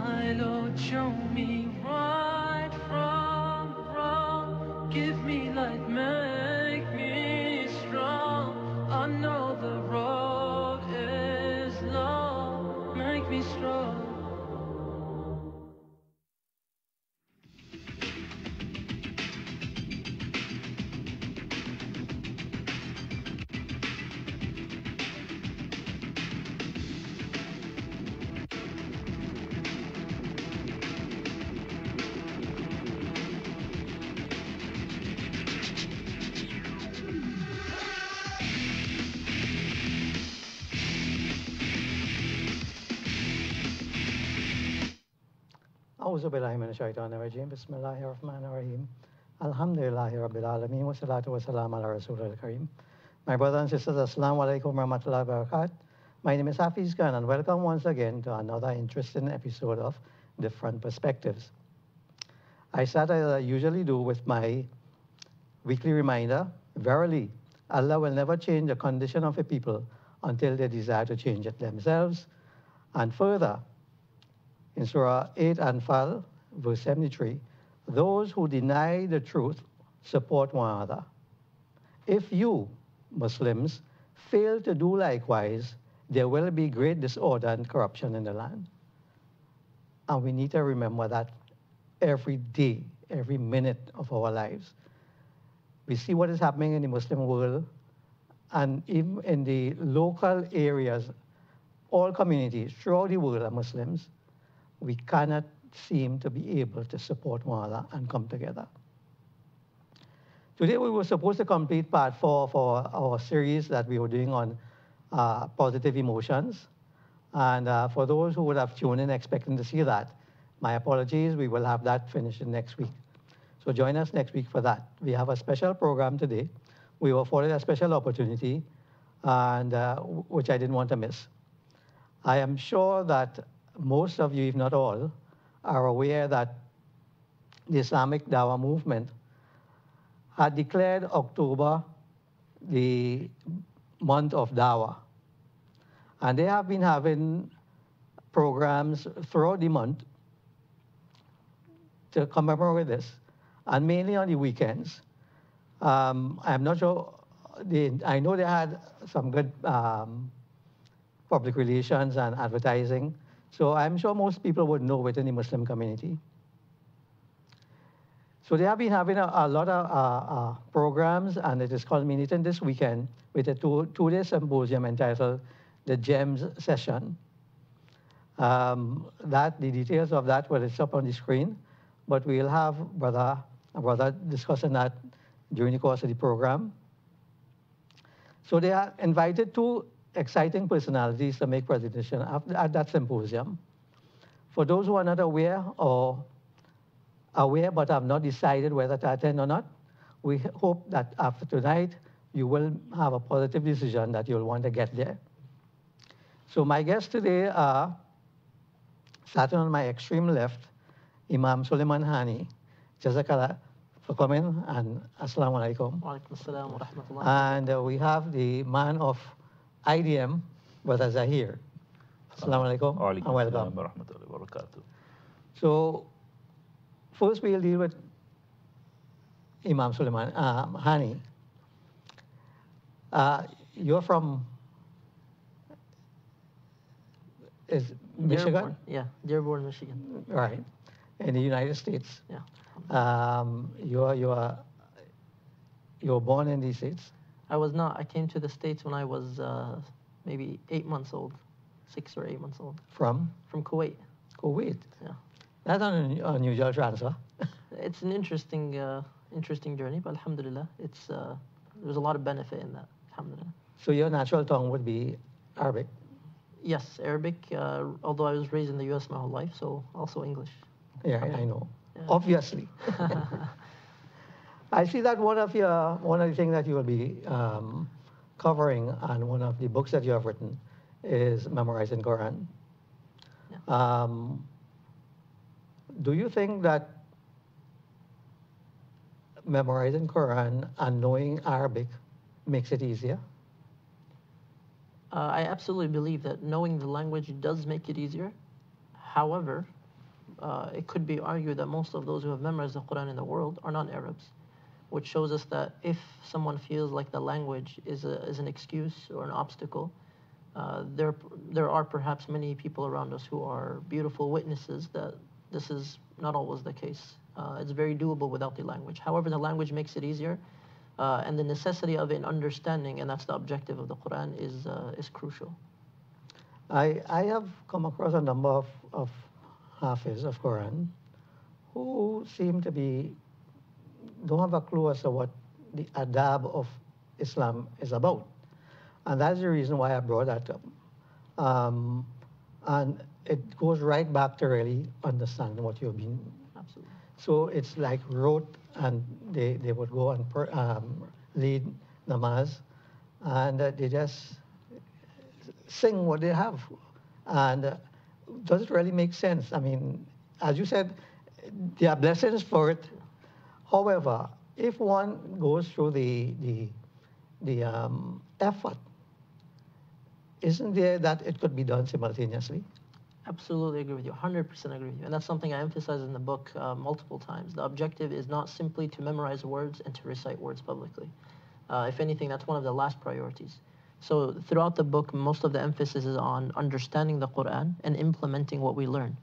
My Lord, show me right from wrong. Give me light, make me strong. I know the road is long. Make me strong. أعوذ بالله من الشيطان الرجيم بسم الله الرحمن الرحيم الحمد لله رب العالمين والصلاة والسلام على رسول الكريم. My brothers and sisters, Assalamu alaikum wa rahmatullahi wa barakatuh. My name is Hafiz Khan and welcome once again to another interesting episode of Different Perspectives. I start as I usually do with my weekly reminder. Verily, Allah will never change the condition of a people until they desire to change it themselves. And further, in Surah 8 Anfal, verse 73, those who deny the truth support one another. If you, Muslims, fail to do likewise, there will be great disorder and corruption in the land. And we need to remember that every day, every minute of our lives. We see what is happening in the Muslim world, and even in the local areas, all communities throughout the world are Muslims. We cannot seem to be able to support one another and come together. Today we were supposed to complete part 4 for our series that we were doing on positive emotions. And for those who would have tuned in expecting to see that, my apologies, we will have that finished next week. So join us next week for that. We have a special program today. We were afforded a special opportunity, and which I didn't want to miss. I am sure that most of you, if not all, are aware that the Islamic Dawah movement had declared October the month of Dawah. And they have been having programs throughout the month to commemorate this, and mainly on the weekends. I'm not sure, I know they had some good public relations and advertising, so I'm sure most people would know within the Muslim community. So they have been having a lot of programs, and it is culminating this weekend with a two-day symposium entitled the GEMS session. The details of that, well, it's up on the screen, but we'll have a brother discussing that during the course of the program. So they are invited two exciting personalities to make presentation at that symposium. For those who are not aware or aware but have not decided whether to attend or not, we hope that after tonight you will have a positive decision that you'll want to get there. So my guests today are, starting on my extreme left, Imam Suleiman Hani. Jazakallah for coming, and Assalamu alaikum. Wa alaikum assalam wa rahmatullah. And we have the man of IDM, Brother Zahir. Assalamu alaikum and welcome. So first we'll deal with Imam Suleiman Hani. You're from Michigan? Dearborn, yeah, Dearborn, Michigan. Right, in the United States. Yeah. You were born in these States? I was not. I came to the States when I was maybe 8 months old, 6 or 8 months old. From? From Kuwait. Kuwait? Yeah. That's an unusual transfer. It's an interesting journey, but alhamdulillah, there's a lot of benefit in that, alhamdulillah. So your natural tongue would be Arabic? Yes, Arabic, although I was raised in the U.S. my whole life, so also English. Yeah, I know. Yeah. Obviously. I see that one of the things that you will be covering and one of the books that you have written is memorizing Quran. Yeah. Do you think that memorizing Quran and knowing Arabic makes it easier? I absolutely believe that knowing the language does make it easier. However, it could be argued that most of those who have memorized the Quran in the world are not Arabs, which shows us that if someone feels like the language is an excuse or an obstacle, there are perhaps many people around us who are beautiful witnesses that this is not always the case. It's very doable without the language. However, the language makes it easier, and the necessity of an understanding, and that's the objective of the Quran, is crucial. I have come across a number of Hafiz of Quran who seem to don't have a clue as to what the adab of Islam is about. And that's the reason why I brought that up. And it goes right back to really understanding what you've been. Absolutely. So it's like rote, and they would go and lead namaz, and they just sing what they have. And does it really make sense? I mean, as you said, there are blessings for it. However, if one goes through the effort, isn't there that it could be done simultaneously? Absolutely agree with you, 100% agree with you. And that's something I emphasize in the book multiple times. The objective is not simply to memorize words and to recite words publicly. If anything, that's one of the last priorities. So throughout the book, most of the emphasis is on understanding the Quran and implementing what we learn.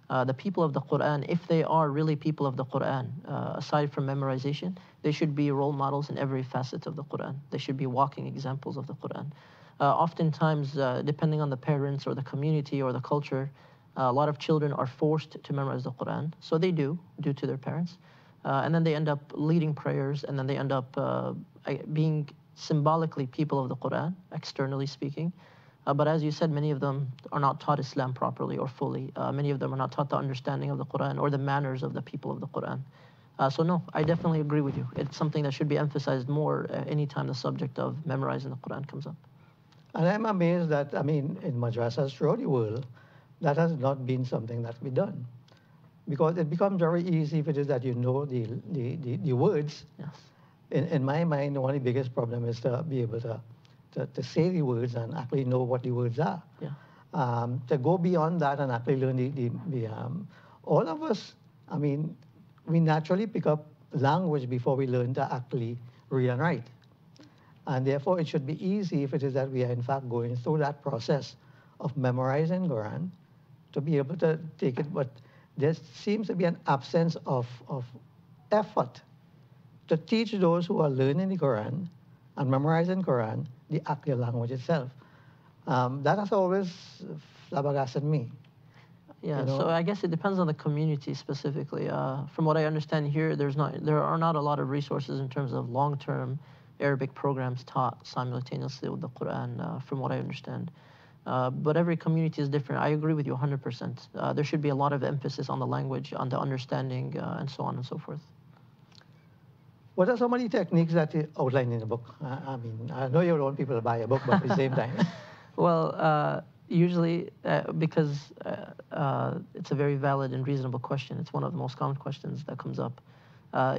The people of the Quran, if they are really people of the Quran, aside from memorization, they should be role models in every facet of the Quran. They should be walking examples of the Quran. Oftentimes, depending on the parents or the community or the culture, a lot of children are forced to memorize the Quran. So they do, due to their parents. And then they end up leading prayers, and then they end up being symbolically people of the Quran, externally speaking. But as you said, many of them are not taught Islam properly or fully. Many of them are not taught the understanding of the Quran or the manners of the people of the Quran. So no, I definitely agree with you. It's something that should be emphasized more anytime the subject of memorizing the Quran comes up. And I'm amazed that, I mean, in madrasas throughout the world, that has not been something that we done. Because it becomes very easy if it is that you know the words. Yes. In my mind, one of the biggest problems is to be able to say the words and actually know what the words are. Yeah. To go beyond that and actually learn all of us, I mean, we naturally pick up language before we learn to actually read and write. And therefore, it should be easy if it is that we are in fact going through that process of memorizing Quran to be able to take it. But there seems to be an absence of effort to teach those who are learning the Quran and memorizing Quran the actual language itself. That has always flabbergasted me. Yeah, You know? so I guess it depends on the community specifically. From what I understand here, there are not a lot of resources in terms of long-term Arabic programs taught simultaneously with the Quran, from what I understand. But every community is different. I agree with you 100%. There should be a lot of emphasis on the language, on the understanding, and so on and so forth. What are some of the techniques that you outline in the book? I mean, I know you don't want people to buy a book, but at the same time. Well, usually, because it's a very valid and reasonable question, it's one of the most common questions that comes up.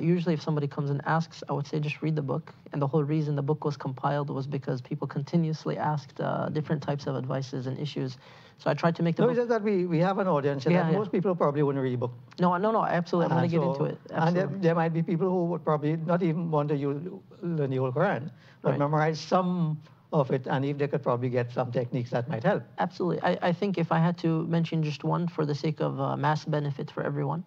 Usually if somebody comes and asks, I would say just read the book. And the whole reason the book was compiled was because people continuously asked different types of advices and issues. So I tried to make the book... No, it's just that we have an audience, and Yeah, yeah. most people probably wouldn't read a book. No, absolutely. I'm going to get into it. Absolutely. And there might be people who would probably not even want to learn the whole Quran, but Right. memorize some of it, and if they could probably get some techniques that might help. Absolutely. I think if I had to mention just one for the sake of mass benefit for everyone,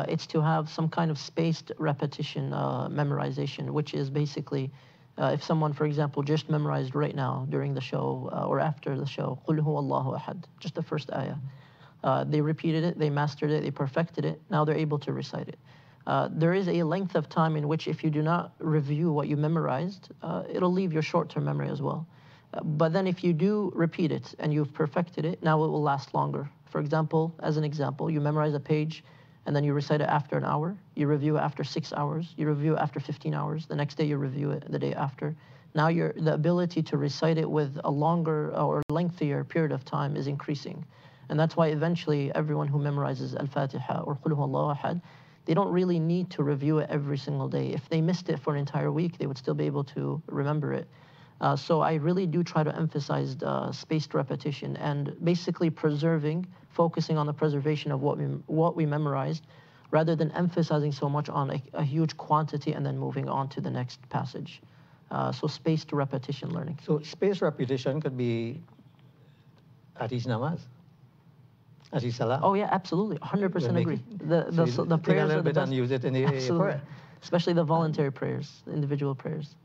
it's to have some kind of spaced repetition memorization, which is basically if someone, for example, just memorized right now during the show or after the show, قُلْ هُوَ اللَّهُ أَحَدٌ, just the first ayah. They repeated it, they mastered it, they perfected it, now they're able to recite it. There is a length of time in which if you do not review what you memorized, it'll leave your short-term memory as well. But then if you do repeat it and you've perfected it, now it will last longer. For example, as an example, you memorize a page and then you recite it after an hour, you review it after 6 hours, you review it after 15 hours, the next day you review it the day after. Now the ability to recite it with a longer or lengthier period of time is increasing. And that's why eventually everyone who memorizes Al-Fatiha or Qul Huwallahu Ahad, they don't really need to review it every single day. If they missed it for an entire week, they would still be able to remember it. So I really do try to emphasize spaced repetition and basically preserving focusing on the preservation of what we memorized, rather than emphasizing so much on a huge quantity and then moving on to the next passage. So spaced repetition learning. So spaced repetition could be at each namaz, at each salah. Oh yeah, absolutely, 100% agree. The prayers are the best. And use it in the Absolutely. prayer. Especially the voluntary prayers, the individual prayers.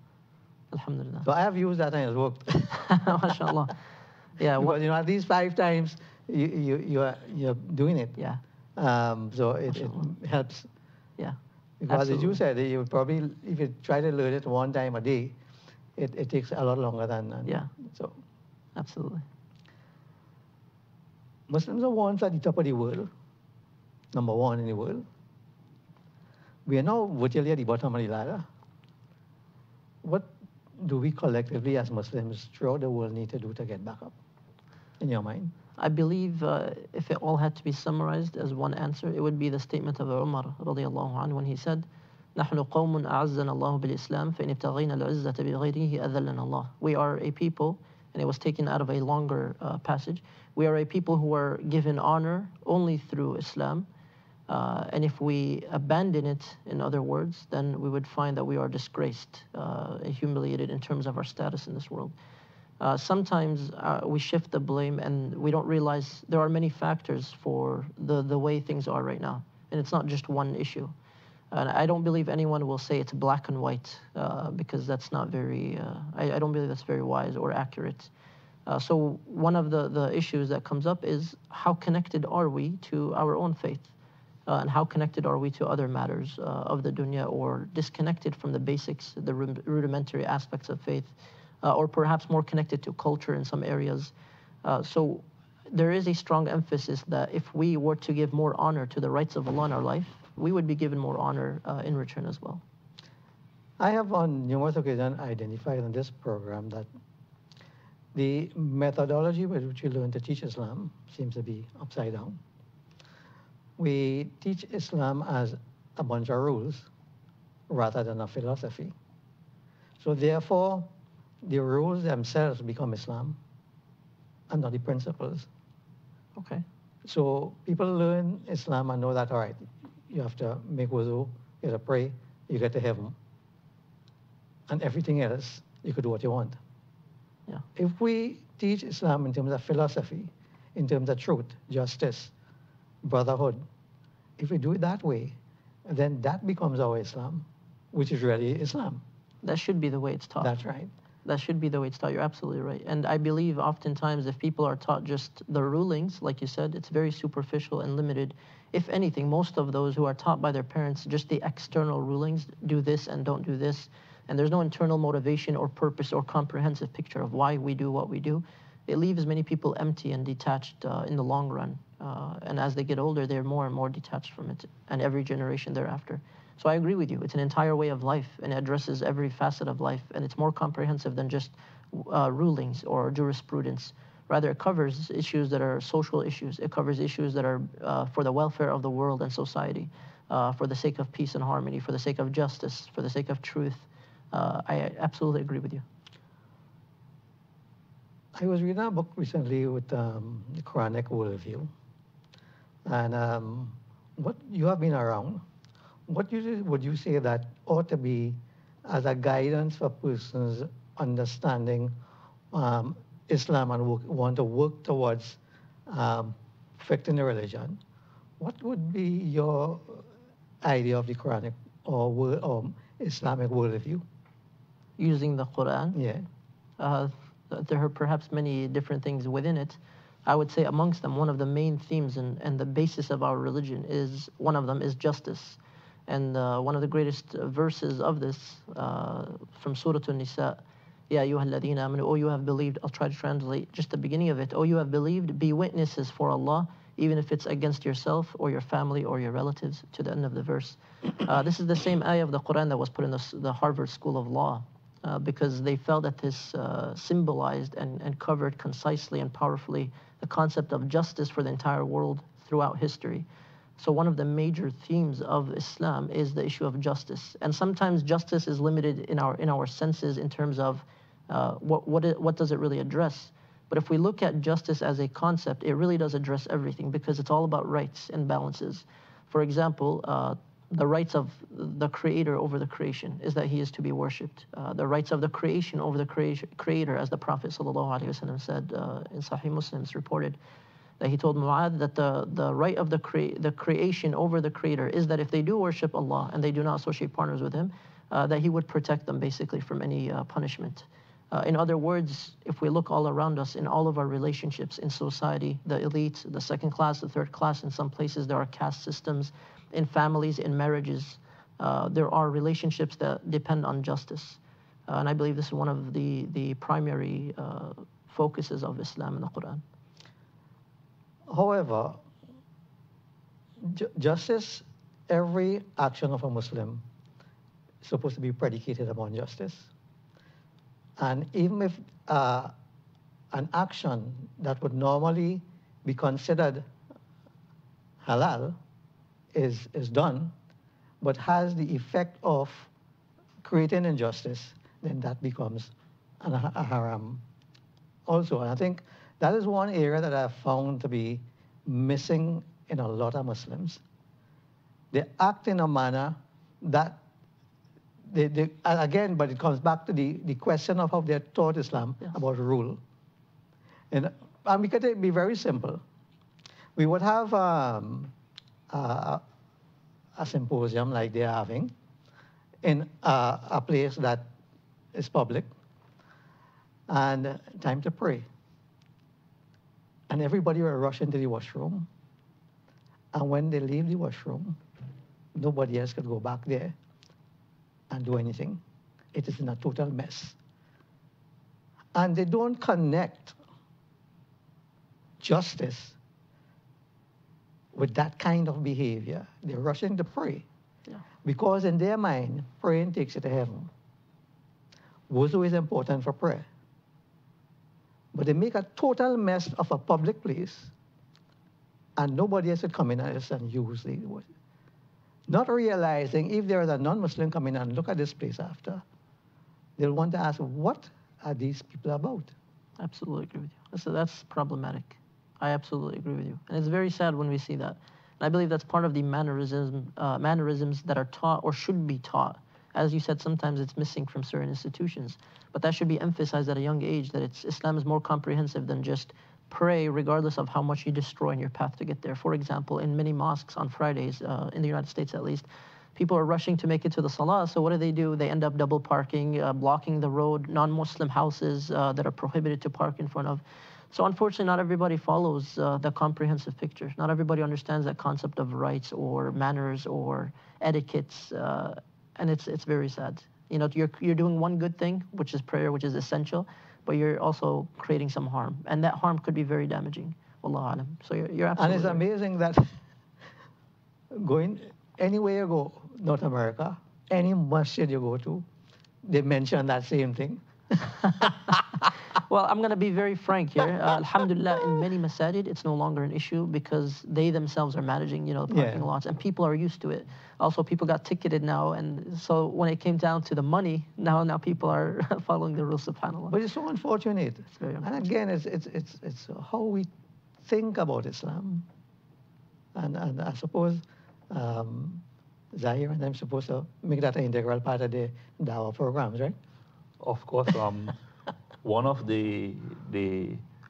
Alhamdulillah. So I have used that and it's worked. MashaAllah. Yeah. Because, you know, at least 5 times you're doing it. Yeah. So it helps. Yeah. Because absolutely. as you said, you would probably, if you try to learn it 1 time a day, it takes a lot longer than. Yeah. So. Absolutely. Muslims are once at the top of the world, number 1 in the world. We are now virtually at the bottom of the ladder. What do we collectively as Muslims throughout the world need to do to get back up, in your mind? I believe if it all had to be summarized as one answer, it would be the statement of Umar radiallahu anhu when he said, نحن قوم أعزنا الله بالإسلام فإن ابتغينا العزة بغيره أذلنا الله. We are a people, and it was taken out of a longer passage, we are a people who are given honor only through Islam. And if we abandon it, in other words, then we would find that we are disgraced, humiliated in terms of our status in this world. Sometimes we shift the blame and we don't realize there are many factors for the way things are right now. And it's not just one issue. And I don't believe anyone will say it's black and white because that's not very, I don't believe that's very wise or accurate. So one of the issues that comes up is how connected are we to our own faith? And how connected are we to other matters of the dunya, or disconnected from the basics, the rudimentary aspects of faith, or perhaps more connected to culture in some areas. So there is a strong emphasis that if we were to give more honor to the rights of Allah in our life, we would be given more honor in return as well. I have on numerous occasions identified in this program that the methodology with which we learn to teach Islam seems to be upside down. We teach Islam as a bunch of rules rather than a philosophy. So therefore, the rules themselves become Islam and not the principles. Okay. So people learn Islam and know that, all right, you have to make wuzu, you have to pray, you get to heaven. And everything else, you could do what you want. Yeah. If we teach Islam in terms of philosophy, in terms of truth, justice, brotherhood, if we do it that way, then that becomes our Islam, which is really Islam. That should be the way it's taught. That's right. That should be the way it's taught. You're absolutely right. And I believe oftentimes if people are taught just the rulings, like you said, it's very superficial and limited. If anything, most of those who are taught by their parents, just the external rulings, do this and don't do this, and there's no internal motivation or purpose or comprehensive picture of why we do what we do, it leaves many people empty and detached in the long run. And as they get older, they're more and more detached from it, and every generation thereafter. So I agree with you. It's an entire way of life, and it addresses every facet of life, and it's more comprehensive than just rulings or jurisprudence. Rather, it covers issues that are social issues. It covers issues that are for the welfare of the world and society, for the sake of peace and harmony, for the sake of justice, for the sake of truth. I absolutely agree with you. I was reading a book recently with the Quranic worldview. And what you have been around, what would you say that ought to be as a guidance for persons understanding Islam and want to work towards perfecting the religion? What would be your idea of the Quranic or Islamic worldview? Using the Quran? Yeah. There are perhaps many different things within it. I would say amongst them, one of the main themes and the basis of our religion is, one of them is justice. And one of the greatest verses of this from Surah An-Nisa, Ya ayyuhalladhina amanu, O you have believed, I'll try to translate just the beginning of it. O you have believed, be witnesses for Allah, even if it's against yourself or your family or your relatives, to the end of the verse. This is the same ayah of the Quran that was put in the Harvard School of Law. Because they felt that this symbolized and covered concisely and powerfully the concept of justice for the entire world throughout history. So one of the major themes of Islam is the issue of justice. And sometimes justice is limited in our senses in terms of what does it really address. But if we look at justice as a concept, it really does address everything because it's all about rights and balances. For example, the rights of the creator over the creation is that he is to be worshipped. The rights of the creation over the creator, as the Prophet ﷺ said in Sahih Muslims reported, that he told Mu'adh that the right of the creation over the creator is that if they do worship Allah and they do not associate partners with him, that he would protect them basically from any punishment. In other words, if we look all around us in all of our relationships in society, the elite, the second class, the third class, in some places there are caste systems, in families, in marriages, there are relationships that depend on justice. And I believe this is one of the primary focuses of Islam in the Quran. However, justice, every action of a Muslim is supposed to be predicated upon justice. And even if an action that would normally be considered halal is done, but has the effect of creating injustice, then that becomes a haram also. And I think that is one area that I've found to be missing in a lot of Muslims. They act in a manner that again, but it comes back to the question of how they're taught Islam about rule. And we could be very simple. We would have a symposium like they're having in a place that is public, and time to pray. And everybody will rush into the washroom. And when they leave the washroom, nobody else could go back there and do anything. It is in a total mess. And they don't connect justice with that kind of behavior. They're rushing to pray. Yeah. Because in their mind, praying takes you to heaven. Wuzu is important for prayer. But they make a total mess of a public place, and nobody else would come in and use the word. Not realizing if there is a non-Muslim come in and look at this place after, they'll want to ask, what are these people about? Absolutely agree with you. So that's problematic. I absolutely agree with you. And it's very sad when we see that. And I believe that's part of the mannerisms that are taught or should be taught. As you said, sometimes it's missing from certain institutions. But that should be emphasized at a young age, that Islam is more comprehensive than just pray regardless of how much you destroy in your path to get there. For example, in many mosques on Fridays, in the United States at least, people are rushing to make it to the salah. So what do? They end up double parking, blocking the road, non-Muslim houses that are prohibited to park in front of. So unfortunately, not everybody follows the comprehensive picture. Not everybody understands that concept of rights or manners or etiquettes, and it's very sad. You know, you're doing one good thing, which is prayer, which is essential, but you're also creating some harm, and that harm could be very damaging. Wallahu alam. So you're absolutely. And it's amazing that going anywhere you go, North America, any masjid you go to, they mention that same thing. Well, I'm going to be very frank here. Alhamdulillah, in many masajid, it's no longer an issue because they themselves are managing, the parking lots, and people are used to it. Also, people got ticketed now, and so when it came down to the money, now people are following the rules, subhanAllah. But it's so unfortunate. It's very unfortunate. And again, it's how we think about Islam. And I suppose Zahir and I'm supposed to make that an integral part of the Dawah programs, right? Of course. One of the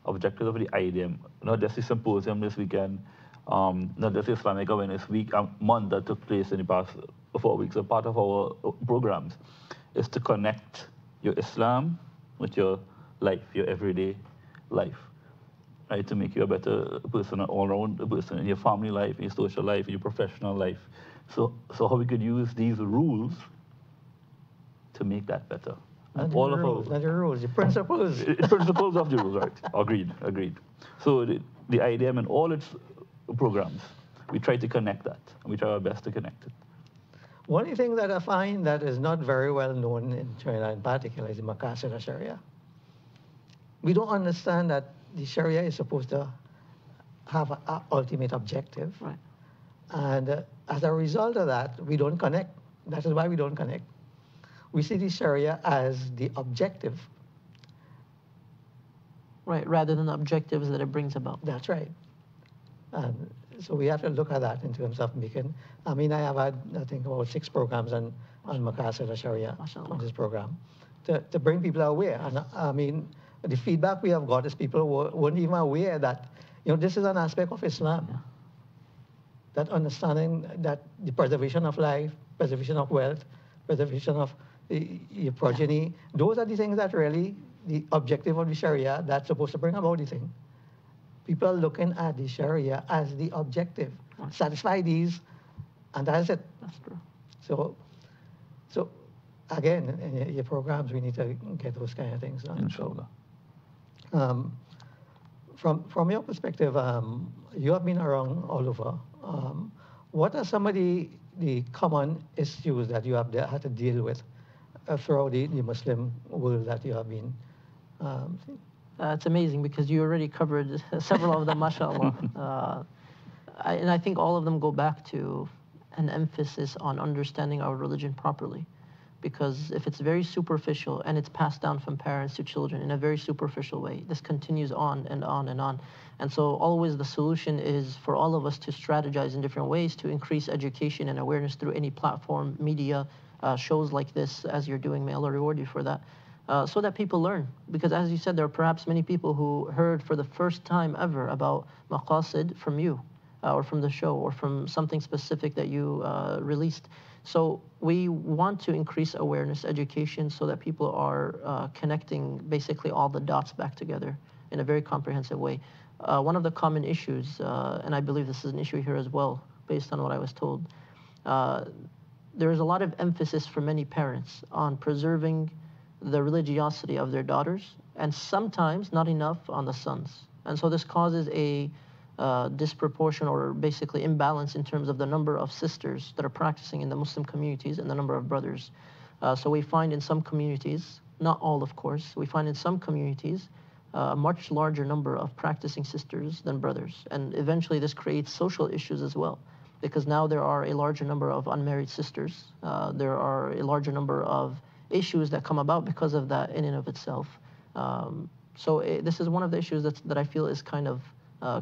objectives of the IDM, not just the symposium this weekend, not just the Islamic Awareness month that took place in the past 4 weeks, a part of our programs, is to connect your Islam with your life, your everyday life, right? To make you a better person, an all-round person in your family life, in your social life, in your professional life. So how we could use these rules to make that better. Not the rules, the principles. Principles of the rules, right? Agreed. So the IDM and all its programs, we try to connect that, and we try our best to connect it. One thing that I find that is not very well known in China in particular is the Maqasid of Sharia. We don't understand that the Sharia is supposed to have an ultimate objective. Right. And as a result of that, we don't connect. That is why we don't connect. We see the Sharia as the objective. Right, rather than the objectives that it brings about. That's right. And so we have to look at that in terms of making. I mean, I have had, I think, about 6 programs on Maqasid Sharia, on this program, to bring people aware. And I mean, the feedback we have got is people weren't even aware that, this is an aspect of Islam. Yeah. That understanding that the preservation of life, preservation of wealth, preservation of your progeny, those are the things that really the objective of the Sharia that's supposed to bring about the thing. People are looking at the Sharia as the objective. Satisfy these, and that's it. That's true. So again, in your programs, we need to get those kind of things done. Inshallah. From your perspective, you have been around all over. What are some of the common issues that you have had to deal with throughout the Muslim world that you have been? It's amazing because you already covered several of them, mashallah. And I think all of them go back to an emphasis on understanding our religion properly. Because if it's very superficial and it's passed down from parents to children in a very superficial way, this continues on and on and on. And so always the solution is for all of us to strategize in different ways to increase education and awareness through any platform, media, shows like this, as you're doing. May Allah reward you for that. So that people learn. Because as you said, there are perhaps many people who heard for the first time ever about maqasid from you, or from the show, or from something specific that you released. So we want to increase awareness, education, so that people are connecting basically all the dots back together in a very comprehensive way. One of the common issues, and I believe this is an issue here as well, based on what I was told, there is a lot of emphasis for many parents on preserving the religiosity of their daughters, and sometimes not enough on the sons. And so this causes a disproportion or basically imbalance in terms of the number of sisters that are practicing in the Muslim communities and the number of brothers. So we find in some communities, not all of course, we find in some communities a much larger number of practicing sisters than brothers. And eventually this creates social issues as well, because now there are a larger number of unmarried sisters. There are a larger number of issues that come about because of that in and of itself. This is one of the issues that I feel is kind of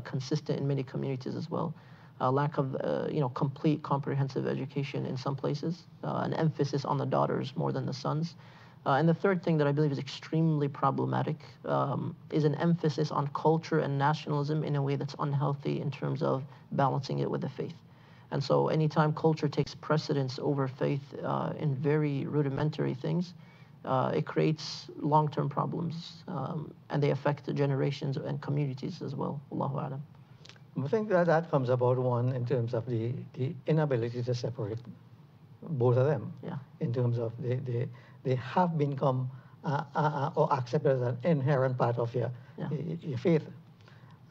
consistent in many communities as well. Lack of complete comprehensive education in some places, an emphasis on the daughters more than the sons. And the third thing that I believe is extremely problematic is an emphasis on culture and nationalism in a way that's unhealthy in terms of balancing it with the faith. And so anytime culture takes precedence over faith in very rudimentary things, it creates long-term problems, and they affect the generations and communities as well. Allahu A'lam. I think that comes about, one, in terms of the inability to separate both of them. Yeah. In terms of they have become or accepted as an inherent part of your faith.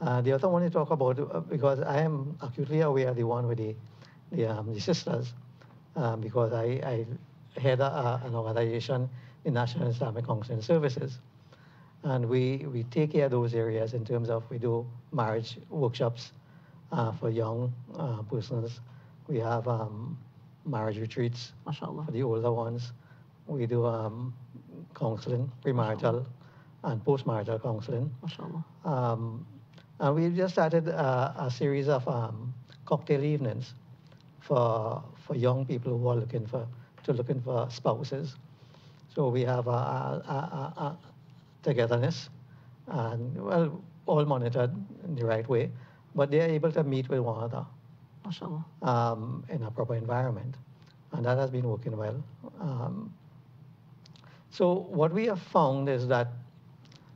The other one you talk about, because I am acutely aware of the one with the sisters, because I head an organization, the National Islamic Counseling Services. And we take care of those areas in terms of we do marriage workshops for young persons. We have marriage retreats MashaAllah. for the older ones. We do counseling, premarital and postmarital counseling. MashaAllah. And we just started a series of cocktail evenings for young people who are looking for spouses. So we have a togetherness, and well, all monitored in the right way, but they are able to meet with one another, MashaAllah. in a proper environment, and that has been working well. So what we have found is that,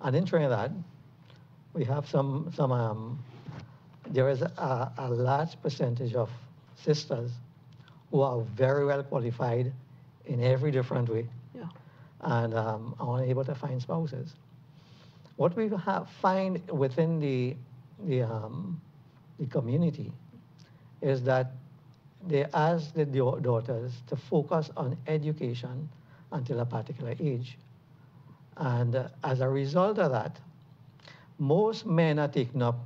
and in Trinidad, we have there is a large percentage of sisters who are very well qualified in every different way, and are unable to find spouses. What we find within the community is that they ask the daughters to focus on education until a particular age. And as a result of that, most men are taken up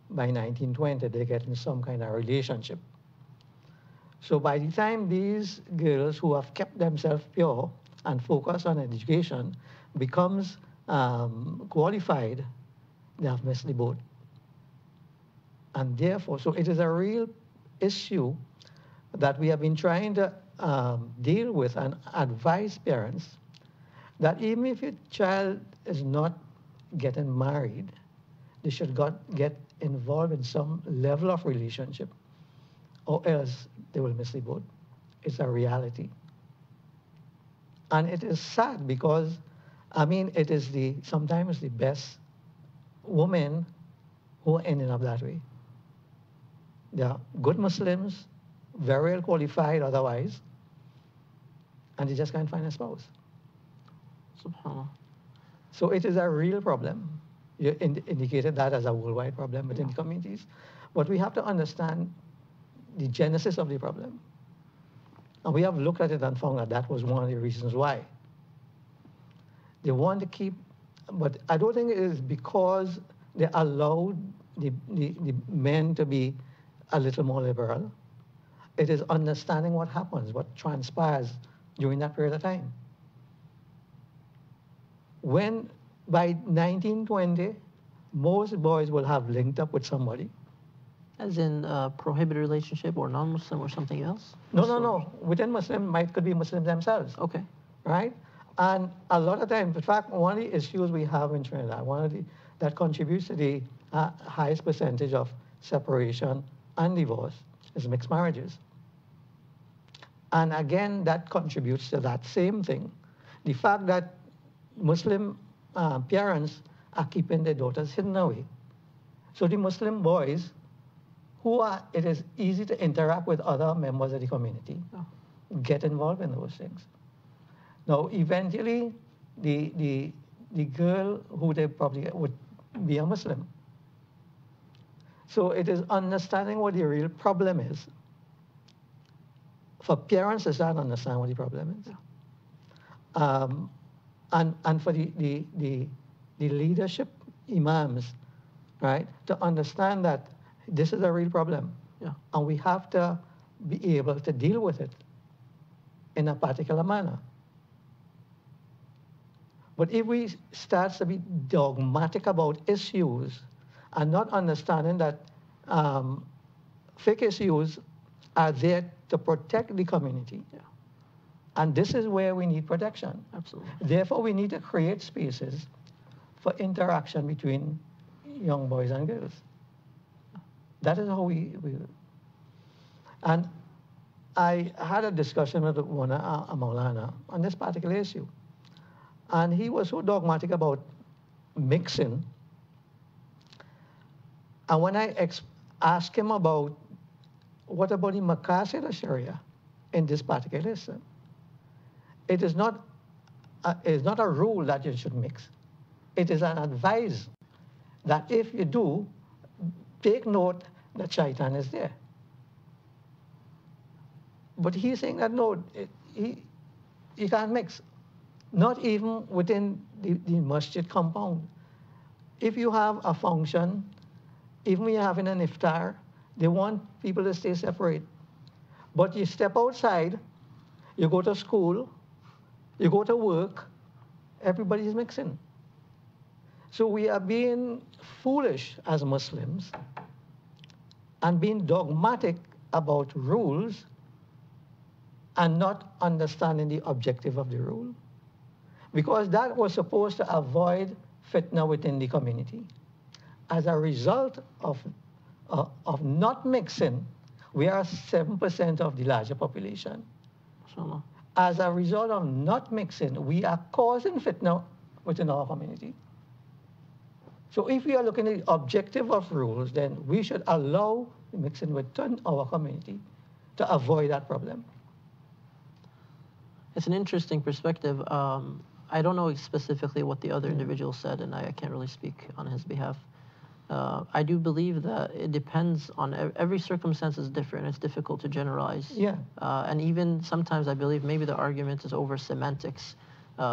by 1920, they get in some kind of relationship. So by the time these girls who have kept themselves pure and focused on education becomes qualified they have missed the boat. And therefore, so it is a real issue that we have been trying to deal with and advise parents that even if your child is not getting married, they should get involved in some level of relationship, or else they will miss the boat. It's a reality. And it is sad because, I mean, it is sometimes the best women who are ending up that way. They are good Muslims, very well qualified otherwise, and they just can't find a spouse. SubhanAllah. So it is a real problem. You indicated that as a worldwide problem within the communities. But we have to understand the genesis of the problem. And we have looked at it and found that that was one of the reasons why. They want to keep, but I don't think it is because they allowed the men to be a little more liberal. It is understanding what happens, what transpires during that period of time. When by 1920, most boys will have linked up with somebody. As in a prohibited relationship or non-Muslim or something else? No. Within Muslim, could be Muslims themselves. Okay. Right? And a lot of times, in fact, one of the issues we have in Trinidad, that contributes to the highest percentage of separation and divorce is mixed marriages. And again, that contributes to that same thing. The fact that Muslim parents are keeping their daughters hidden away. So the Muslim boys, it is easy to interact with other members of the community, get involved in those things. Now, eventually, the girl who they probably would be a Muslim. So it is understanding what the real problem is. For parents to start understand what the problem is. And for the leadership imams, right, to understand that this is a real problem. Yeah. And we have to be able to deal with it in a particular manner. But if we start to be dogmatic about issues and not understanding that fake issues are there to protect the community. Yeah. And this is where we need protection. Absolutely. Therefore, we need to create spaces for interaction between young boys and girls. That is how we and I had a discussion with one Maulana on this particular issue. And he was so dogmatic about mixing. And when I asked him about what about the Maqasid Sharia in this particular issue, it is not a rule that you should mix. It is an advice that if you do, take note that shaitan is there. But he's saying that no, you can't mix. Not even within the masjid compound. If you have a function, even when you're having an iftar, they want people to stay separate. But you step outside, you go to school, you go to work, everybody's mixing. So we are being foolish as Muslims and being dogmatic about rules and not understanding the objective of the rule. Because that was supposed to avoid fitna within the community. As a result of not mixing, we are 7% of the larger population. Inshallah. As a result of not mixing, we are causing fitna within our community. So if we are looking at the objective of rules, then we should allow mixing within our community to avoid that problem. It's an interesting perspective. I don't know specifically what the other individual said, and I can't really speak on his behalf. I do believe that it depends on every circumstance is different. It's difficult to generalize. Yeah. And even sometimes I believe maybe the argument is over semantics,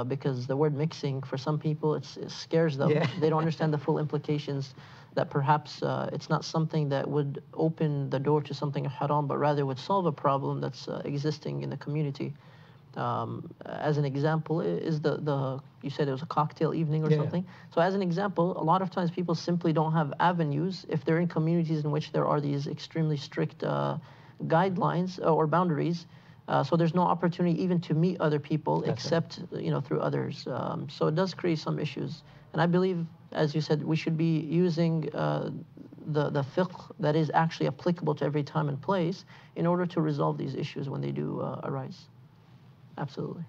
because the word mixing for some people it scares them. Yeah. They don't understand the full implications. That perhaps it's not something that would open the door to something haram, but rather would solve a problem that's existing in the community. As an example, is you said it was a cocktail evening or Yeah. something. So as an example, a lot of times people simply don't have avenues if they're in communities in which there are these extremely strict guidelines or boundaries. So there's no opportunity even to meet other people except through others. So it does create some issues. And I believe, as you said, we should be using the fiqh that is actually applicable to every time and place in order to resolve these issues when they do arise. Absolutely.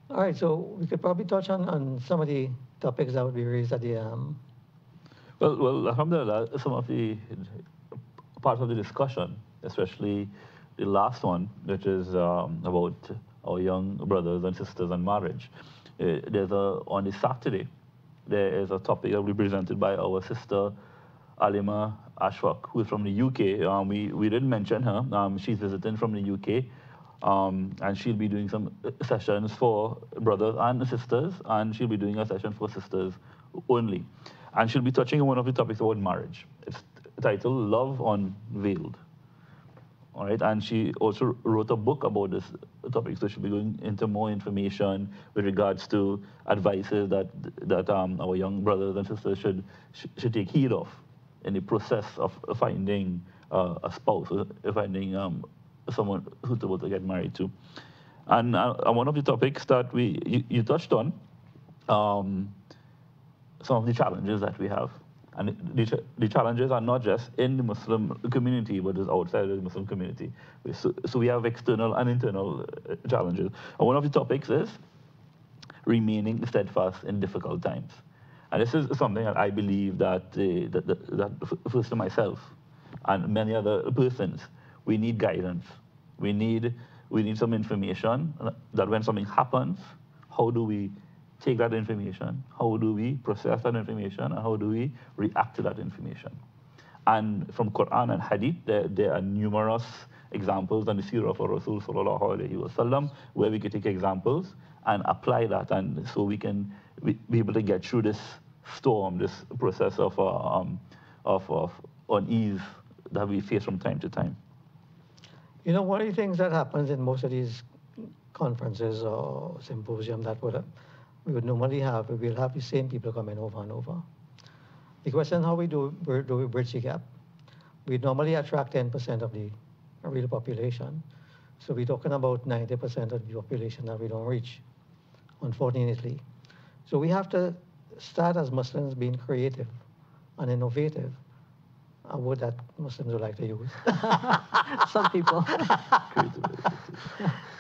All right, so we could probably touch on some of the topics that would be raised at the... Well, alhamdulillah, some of the parts of the discussion, especially the last one, which is about our young brothers and sisters and marriage. On the Saturday, there is a topic that will be presented by our sister Alima Ashfaq, who is from the UK. We didn't mention her. She's visiting from the UK. And she'll be doing some sessions for brothers and sisters, and she'll be doing a session for sisters only. And she'll be touching on one of the topics about marriage. It's titled Love Unveiled. All right, and she also wrote a book about this topic, so she'll be going into more information with regards to advices that our young brothers and sisters should take heed of in the process of finding a spouse, or finding someone suitable to get married to. And one of the topics that you touched on, some of the challenges that we have. And the challenges are not just in the Muslim community, but it's outside of the Muslim community. So we have external and internal challenges. And one of the topics is remaining steadfast in difficult times. And this is something that I believe that first to myself and many other persons, we need guidance. We need some information that when something happens, how do we take that information? How do we process that information? And how do we react to that information? And from Quran and Hadith, there are numerous examples on the Seerah of Rasul sallallahu alaihi wasallam where we can take examples and apply that, and so we can be able to get through this storm, this process of unease that we face from time to time. You know, one of the things that happens in most of these conferences or symposium that we would normally have, we'll have the same people coming over and over. The question how we bridge the gap. We normally attract 10% of the real population. So we're talking about 90% of the population that we don't reach, unfortunately. So we have to start as Muslims being creative and innovative, a word that Muslims would like to use. Some people.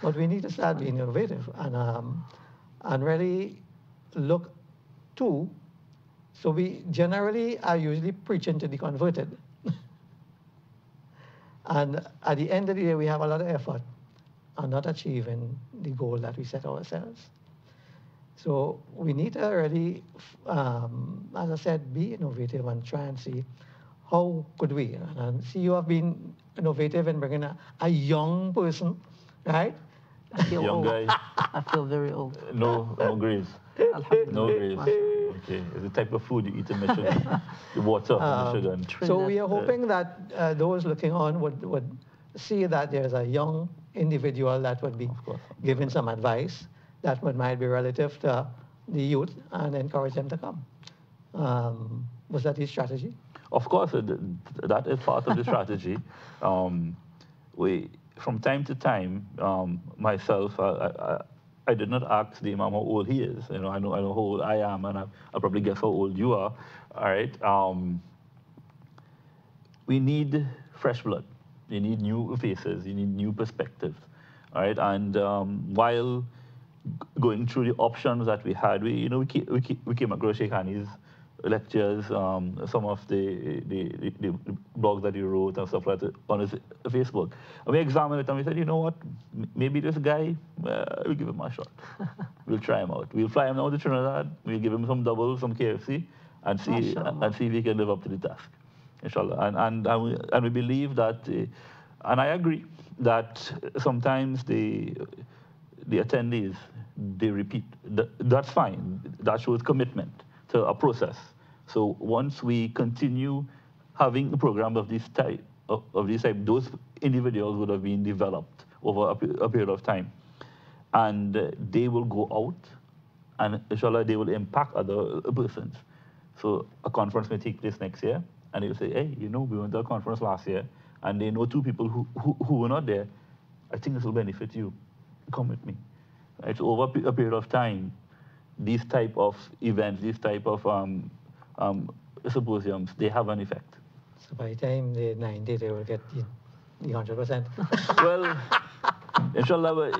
But we need to start being innovative and really look to, so we generally are usually preaching to the converted. And at the end of the day, we have a lot of effort and not achieving the goal that we set ourselves. So we need to really, as I said, be innovative and try and see how could we. And see, you have been innovative in bringing a young person, right? I feel Young old. guy. I feel very old. No graves. Alhamdulillah. No graves. Okay, it's the type of food you eat in Michigan. The water in Michigan. So we are hoping that those looking on would see that there's a young individual that would be giving some advice that might be relative to the youth and encourage them to come. Was that his strategy? Of course, that is part of the strategy. From time to time, myself, I did not ask the Imam how old he is. You know, I know how old I am, and I probably guess how old you are. All right. We need fresh blood. You need new faces. You need new perspectives. All right. And while going through the options that we had, we came across Sheikh Hani's lectures, some of the blogs that he wrote and stuff like that on his Facebook. And we examined it and we said, you know what, maybe this guy, we'll give him a shot. We'll try him out. We'll fly him down to Trinidad, we'll give him some doubles, some KFC, and see if he can live up to the task, inshallah. And we believe that, and I agree, that sometimes the attendees, they repeat. That's fine. That shows commitment to a process. So once we continue having a program of this type, those individuals would have been developed over a period of time. and they will go out, and inshallah they will impact other persons. So a conference may take place next year, and they'll say, hey, you know, we went to a conference last year, and they know two people who were not there. I think this will benefit you. Come with me. Right? So over a period of time, these type of events, these type of symposiums, they have an effect. So by the time they're 90, they will get the 100%. Well, inshallah,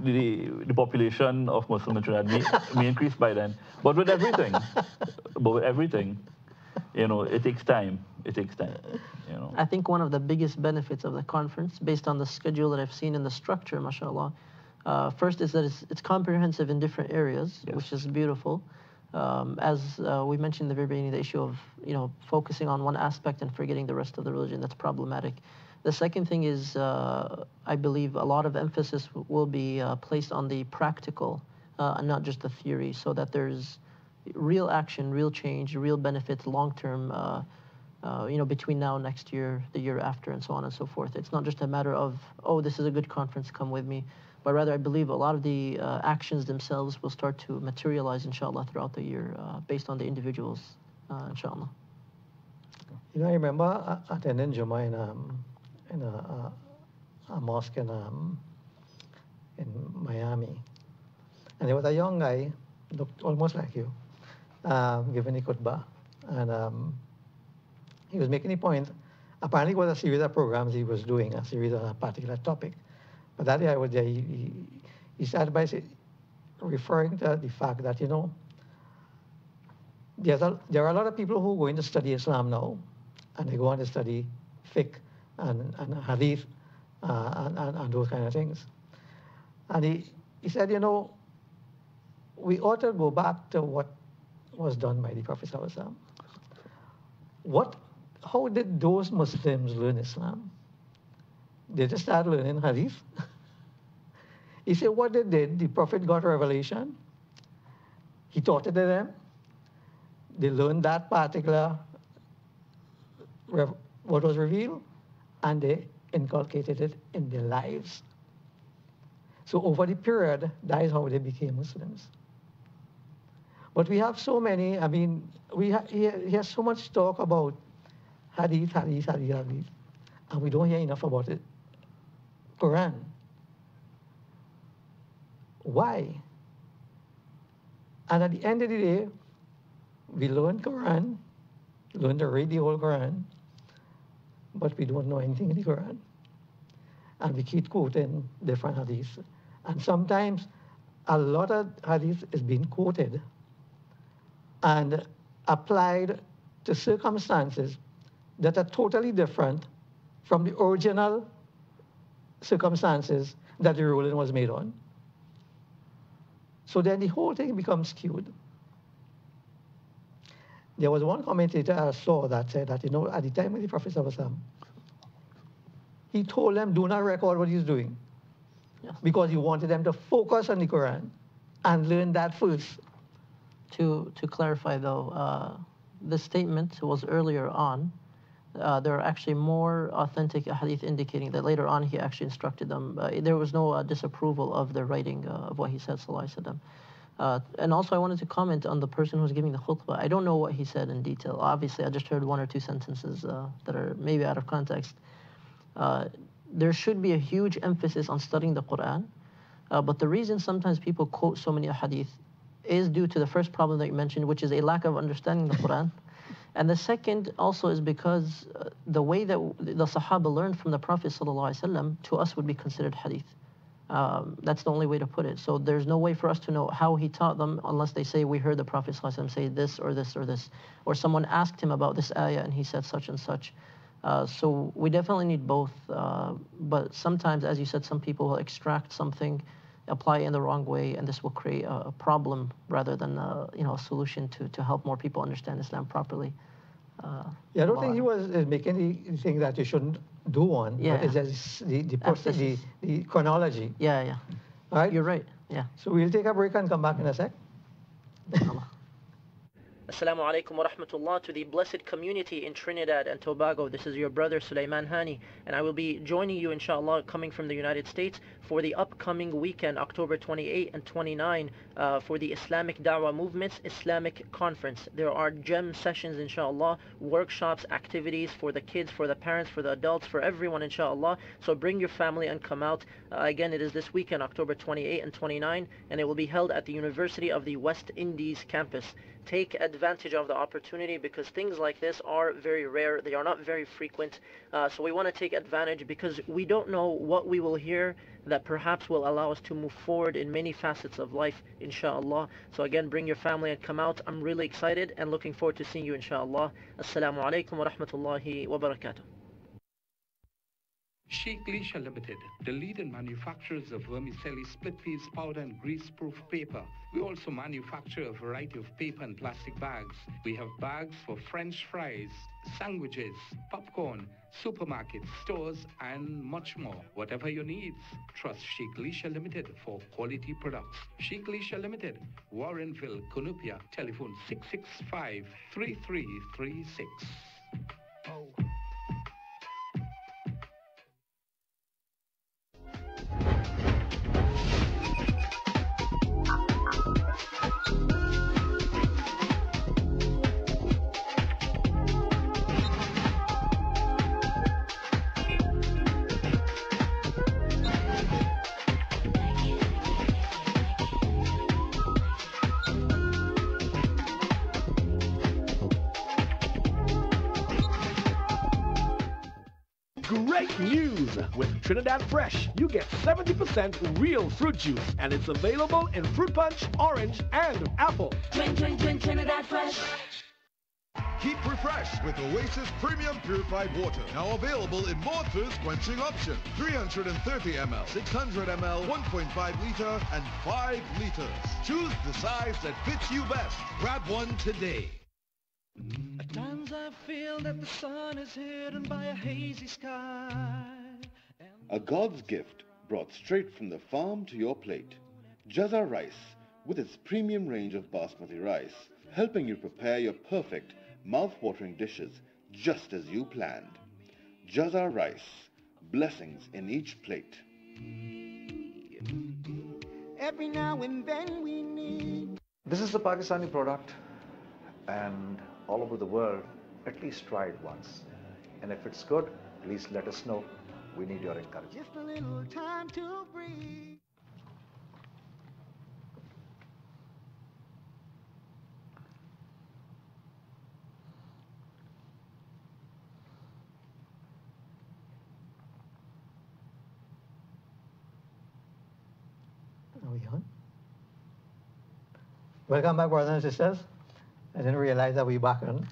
the population of Muslims in Trinidad may increase by then. But with everything, you know, it takes time. It takes time, you know. I think one of the biggest benefits of the conference, based on the schedule that I've seen and the structure, mashallah, first is that it's comprehensive in different areas, Yes. which is beautiful. As we mentioned in the very beginning, the issue of, you know, focusing on one aspect and forgetting the rest of the religion, that's problematic. The second thing is, I believe a lot of emphasis will be placed on the practical and not just the theory, so that there's real action, real change, real benefits long-term, you know, between now and next year, the year after, and so on and so forth. It's not just a matter of, oh, this is a good conference, come with me. But rather, I believe a lot of the actions themselves will start to materialize, inshallah, throughout the year, based on the individuals, inshallah. You know, I remember attending Jummah in a mosque in Miami. And there was a young guy, looked almost like you, giving the khutbah. And he was making a point. Apparently, it was a series of programs he was doing, a series on a particular topic. But that day I was there, he started by referring to the fact that, you know, there are a lot of people who are going to study Islam now, and they go on to study fiqh and hadith and those kind of things. And he said, you know, we ought to go back to what was done by the Prophet ﷺ. How did those Muslims learn Islam? They just started learning hadith. He said what they did, the Prophet got a revelation. He taught it to them. They learned that particular, what was revealed, and they inculcated it in their lives. So over the period, that is how they became Muslims. But we have so many, I mean, he has so much talk about hadith, and we don't hear enough about it. Quran. Why? And at the end of the day, we learn Quran, learn to read the whole Quran, but we don't know anything in the Quran. And we keep quoting different hadiths. And sometimes a lot of hadith is being quoted and applied to circumstances that are totally different from the original circumstances that the ruling was made on. So then the whole thing becomes skewed. There was one commentator I saw that said that, you know, at the time of the Prophet ﷺ, he told them, do not record what he's doing. Yes. Because he wanted them to focus on the Quran and learn that first. To clarify, though, the statement was earlier on. There are actually more authentic hadith indicating that later on he actually instructed them. There was no disapproval of the writing of what he said, sallallahu alaihi wasallam. And also I wanted to comment on the person who was giving the khutbah. I don't know what he said in detail. Obviously, I just heard one or two sentences that are maybe out of context. There should be a huge emphasis on studying the Quran. But the reason sometimes people quote so many hadith is due to the first problem that you mentioned, which is a lack of understanding the Quran. And the second also is because the way that the Sahaba learned from the Prophet ﷺ to us would be considered hadith. That's the only way to put it. So there's no way for us to know how he taught them unless they say, we heard the Prophet ﷺ say this or this or this. Or someone asked him about this ayah and he said such and such. So we definitely need both. But sometimes, as you said, some people will extract something, apply it in the wrong way, and this will create a problem rather than a solution to help more people understand Islam properly. Yeah, I don't think he was making the thing that you shouldn't do one. Yeah. But it's just the chronology. Yeah. All right? You're right. Yeah. So we'll take a break and come back in a sec. Assalamu alaikum wa rahmatullah to the blessed community in Trinidad and Tobago. This is your brother Sulaiman Hani, and I will be joining you inshallah coming from the United States for the upcoming weekend, October 28 and 29, for the Islamic Dawah Movement's Islamic Conference. There are gem sessions inshallah, workshops, activities for the kids, for the parents, for the adults, for everyone inshallah. So bring your family and come out. Again, it is this weekend, October 28 and 29, and it will be held at the University of the West Indies campus. Take advantage of the opportunity because things like this are very rare. They are not very frequent. So we want to take advantage because we don't know what we will hear that perhaps will allow us to move forward in many facets of life, inshallah. So again, bring your family and come out. I'm really excited and looking forward to seeing you, inshallah. Assalamu alaikum wa rahmatullahi wa barakatuh. SHEIK LISHA Limited, the leading manufacturers of vermicelli, split face powder and grease-proof paper. We also manufacture a variety of paper and plastic bags. We have bags for French fries, sandwiches, popcorn, supermarkets, stores, and much more. Whatever your needs, trust SHEIK LISHA Limited for quality products. SHEIK LISHA Limited, Warrenville, CUNUPIA, telephone 665-3336. Oh. Great news! With Trinidad Fresh, you get 70% real fruit juice, and it's available in fruit punch, orange, and apple. Drink Trinidad Fresh. Keep refreshed with Oasis Premium Purified Water. Now available in more thirst-quenching options. 330 ml, 600 ml, 1.5 liter, and 5 liters. Choose the size that fits you best. Grab one today. At times I feel that the sun is hidden by a hazy sky. A God's gift brought straight from the farm to your plate. Jaza Rice, with its premium range of basmati rice, helping you prepare your perfect, mouth-watering dishes just as you planned. Jaza Rice, blessings in each plate. Every now and then we need. This is a Pakistani product, and all over the world, at least try it once. And if it's good, please let us know. We need your encouragement. Just a little time to breathe. Are we on? Welcome back, brothers and sisters. I didn't realize that we're back on.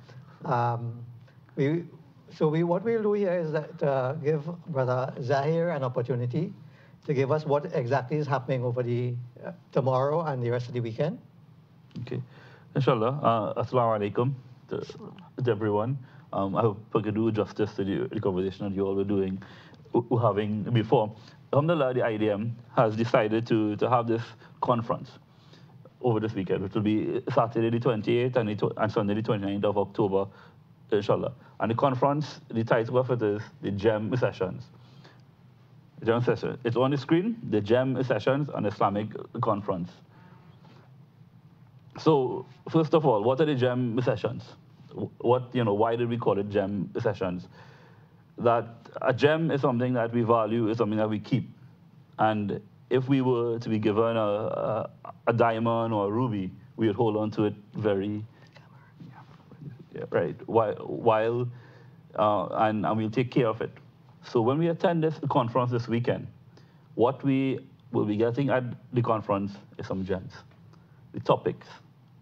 What we'll do here is that give Brother Zahir an opportunity to give us what exactly is happening over the tomorrow and the rest of the weekend. Okay. Inshallah. Assalamu alaikum to everyone. I hope I can do justice to the conversation that you all were having before. Alhamdulillah, the IDM has decided to have this conference over this weekend, which will be Saturday the 28th and Sunday the 29th of October, inshallah. And the conference, the title of it is the Gem Sessions. Gem Session. It's on the screen, the Gem Sessions and Islamic Conference. So, first of all, what are the Gem Sessions? Why did we call it Gem Sessions? That a gem is something that we value, is something that we keep. And if we were to be given a diamond or a ruby, we would hold on to it very, right, and we'll take care of it. So when we attend this conference this weekend, what we will be getting at the conference is some gems. The topics,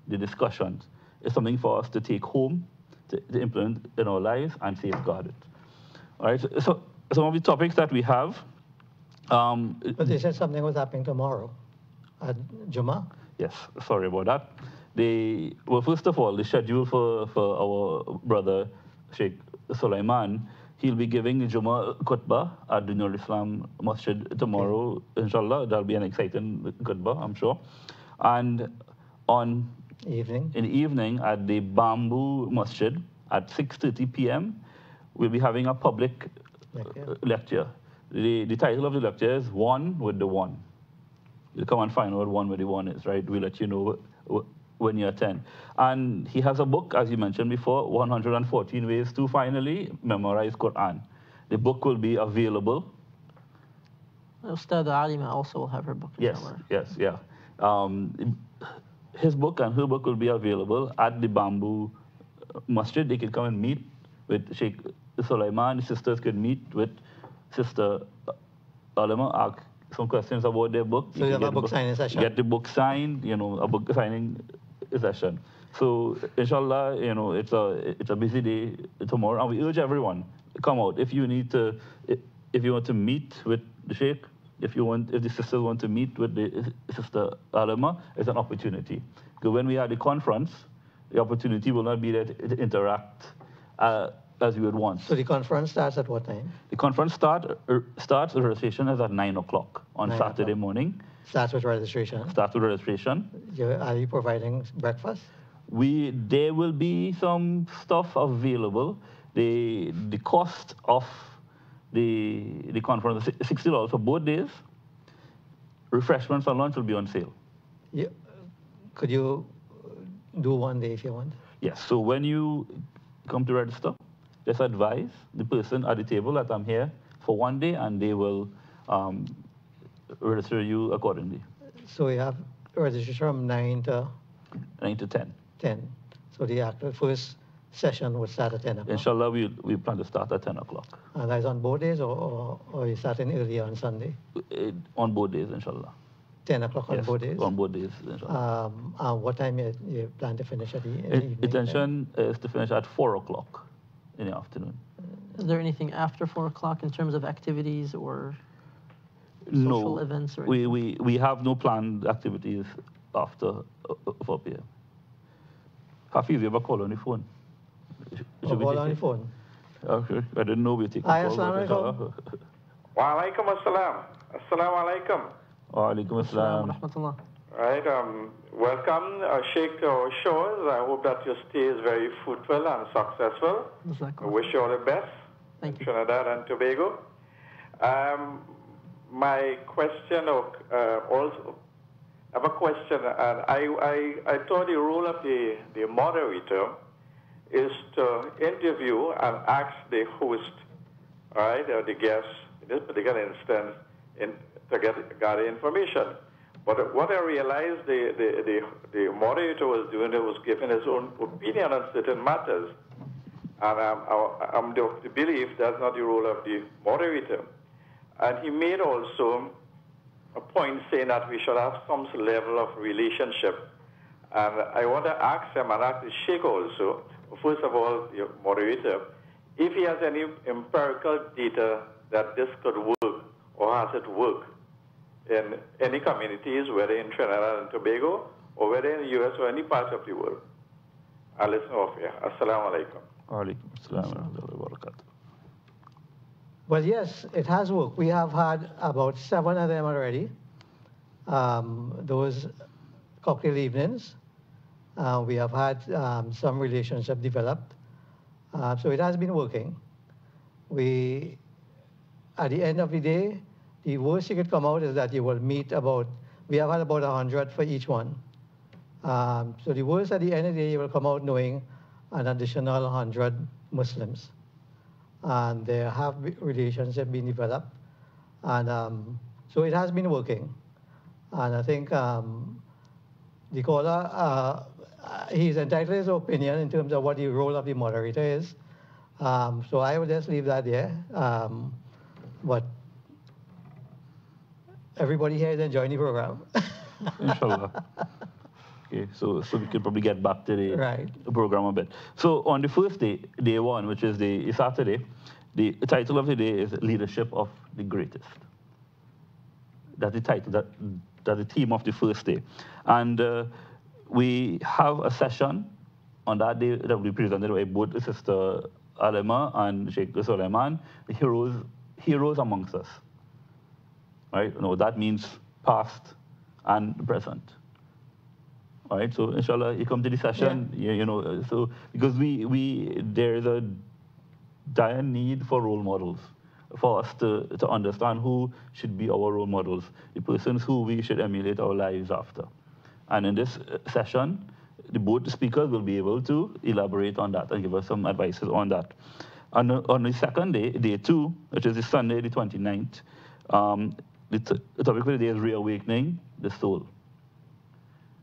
the discussions, is something for us to take home, to implement in our lives and safeguard it. All right, so some of the topics that we have. But they said something was happening tomorrow at Jummah? Yes, sorry about that. Well, first of all, the schedule for our brother Sheikh Sulaiman, he'll be giving the Jummah khutbah at the Nur Islam Masjid tomorrow, inshallah. That'll be an exciting khutbah, I'm sure. And on Evening. In the evening at the Bamboo Masjid at 6:30 p.m. We'll be having a public lecture. The title of the lecture is One with the One. You'll come and find out what one with the one is, right? We'll let you know when you attend. And he has a book, as you mentioned before, 114 Ways to Finally Memorize Quran. The book will be available. Ustad Alima also will have her book. Yes, yeah. His book and her book will be available at the Bamboo Masjid. They can come and meet with Sheikh Sulaiman. The sisters could meet with Sister Alima, ask some questions about their book. So you have a book signing session. Get the book signed, a book signing session. So inshallah, it's a busy day tomorrow, and we urge everyone to come out. If you want to meet with the Sheikh, if the sisters want to meet with the Sister Alima, it's an opportunity. Because when we had the conference, the opportunity will not be there to interact as you would want. So the conference starts at what time? The conference starts, the registration is at 9 o'clock on Saturday morning. Starts with registration? Starts with registration. Are you providing breakfast? There will be some stuff available. The cost of the conference is $60 for both days. Refreshments and lunch will be on sale. Yeah. Could you do one day if you want? Yes. So when you come to register, just advise the person at the table that I'm here for one day, and they will register you accordingly. So we have registration from 9 to 10. 10. So the actual first session would start at 10 o'clock. Inshallah, we plan to start at 10 o'clock. And that's on both days, or you starting earlier on Sunday? On both days, inshallah. 10 o'clock on both days? On both days, inshallah. What time you plan to finish at the evening? Intention is to finish at 4 o'clock in the afternoon. Is there anything after 4 o'clock in terms of activities or social events? Or we have no planned activities after 4 p.m. Hafiz, you have a call on the phone. Call on the phone? Okay, I didn't know we were taking calls. Wa alaikum assalam. Assalamu alaikum. Wa alaikum assalam. Right, welcome, Sheikh, to our shows. I hope that your stay is very fruitful and successful. I wish you all the best in Trinidad and Tobago. My question, also, I have a question, and I thought the role of the moderator is to interview and ask the host, all right, or the guest, in this particular instance, to gather information. But what I realized the moderator was doing, was giving his own opinion on certain matters. And I'm of the belief that's not the role of the moderator. And he made also a point saying that we should have some level of relationship. And I want to ask him, and ask the Sheikh also, first of all, the moderator, if he has any empirical data that this could work, or has it worked in any communities, whether in Trinidad and Tobago, or whether in the U.S. or any part of the world. I'll listen off here. Assalamu alaikum. Wa alaikum assalam wa rahmatullahi wa barakatuh. Well, yes, it has worked. We have had about 7 of them already. Those cocktail evenings. We have had some relationship developed. So it has been working. At the end of the day, the worst you could come out is that you will meet we have had about 100 for each one. So the worst at the end of the day, you will come out knowing an additional 100 Muslims. And there have relationships been developed. And so it has been working. And I think the caller, he's entitled to his opinion in terms of what the role of the moderator is. So I would just leave that there. But everybody here is enjoying the program. Inshallah. Okay, so we can probably get back to the program a bit. So on the first day, day one, which is the Saturday, the title of the day is Leadership of the Greatest. That's the title, that's the theme of the first day. And we have a session on that day that will be presented by both Sister Alima and Sheikh Sulaiman, the heroes amongst us. Right? No, that means past and present. All right, so inshallah, you come to the session, you know, so because there is a dire need for role models, for us to understand who should be our role models, the persons who we should emulate our lives after. And in this session, both the speakers will be able to elaborate on that and give us some advices on that. On the second day, day 2, which is the Sunday, the 29th, the topic for the day is reawakening the soul.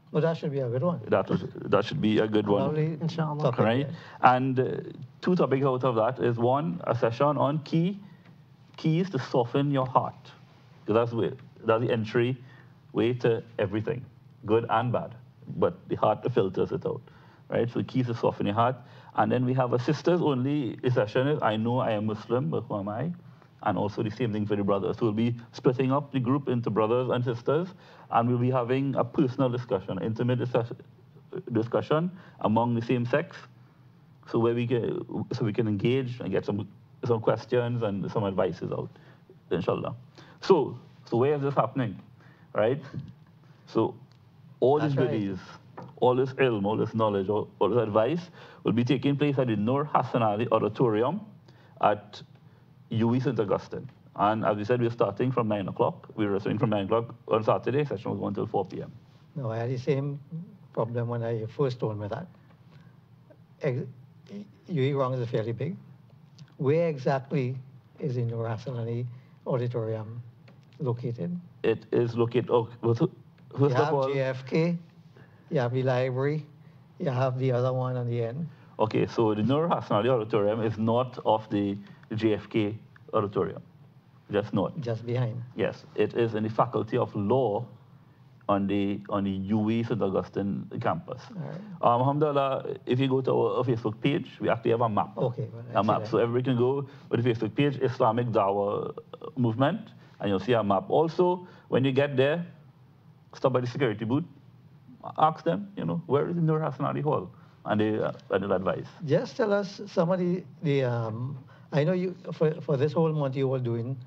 Well, that should be a good one. That should be a good one. Lovely Inshallah. topic, Right? yeah. And 2 topics out of that is one, a session on keys to soften your heart. Because that's the entry way to everything, good and bad. But the heart filters it out. Right? So keys to soften your heart. And then we have a sisters only session is I know I am Muslim, but who am I? And also the same thing for the brothers. So we'll be splitting up the group into brothers and sisters, and we'll be having a personal discussion, intimate discussion among the same sex, so we can engage and get some questions and some advices out, inshallah. So where is this happening, right? So all these goodies, all this ilm, all this knowledge, all this advice will be taking place at the Nur Hassan Ali Auditorium at UE St. Augustine. And as we said, we're starting from 9 o'clock. We were starting from 9 o'clock on Saturday. Session was going until 4 p.m. No, I had the same problem when I first told me that. UE grounds is fairly big. Where exactly is the Nur Hassan Ali Auditorium located? It is located, first you have of all, JFK, you have the library, you have the other one on the end. Okay, so the Nur Hassan Ali Auditorium is north of the JFK Auditorium, just north. Just behind. Yes, it is in the Faculty of Law on the UE St. Augustine campus. All right. Alhamdulillah, if you go to our Facebook page, we actually have a map. Okay. A map, so everybody can go to the Facebook page, Islamic Dawah Movement, and you'll see a map. Also, when you get there, stop by the security booth, ask them, where is the Nur Hassan Ali Hall? And they'll advise. Just tell us some of the I know you, for this whole month you were doing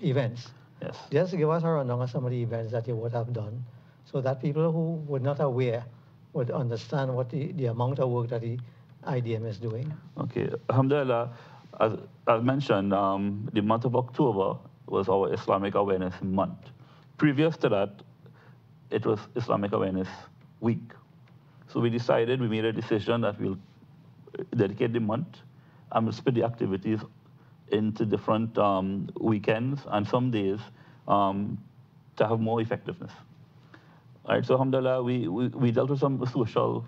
events. Yes. Just give us a rundown of some of the events that you would have done so that people who were not aware would understand what the amount of work that the IDM is doing. Okay. Alhamdulillah, as mentioned, the month of October was our Islamic Awareness Month. Previous to that, it was Islamic Awareness Week. So we made a decision that we'll dedicate the month and we'll split the activities into different weekends and some days to have more effectiveness. All right, so alhamdulillah, we dealt with some social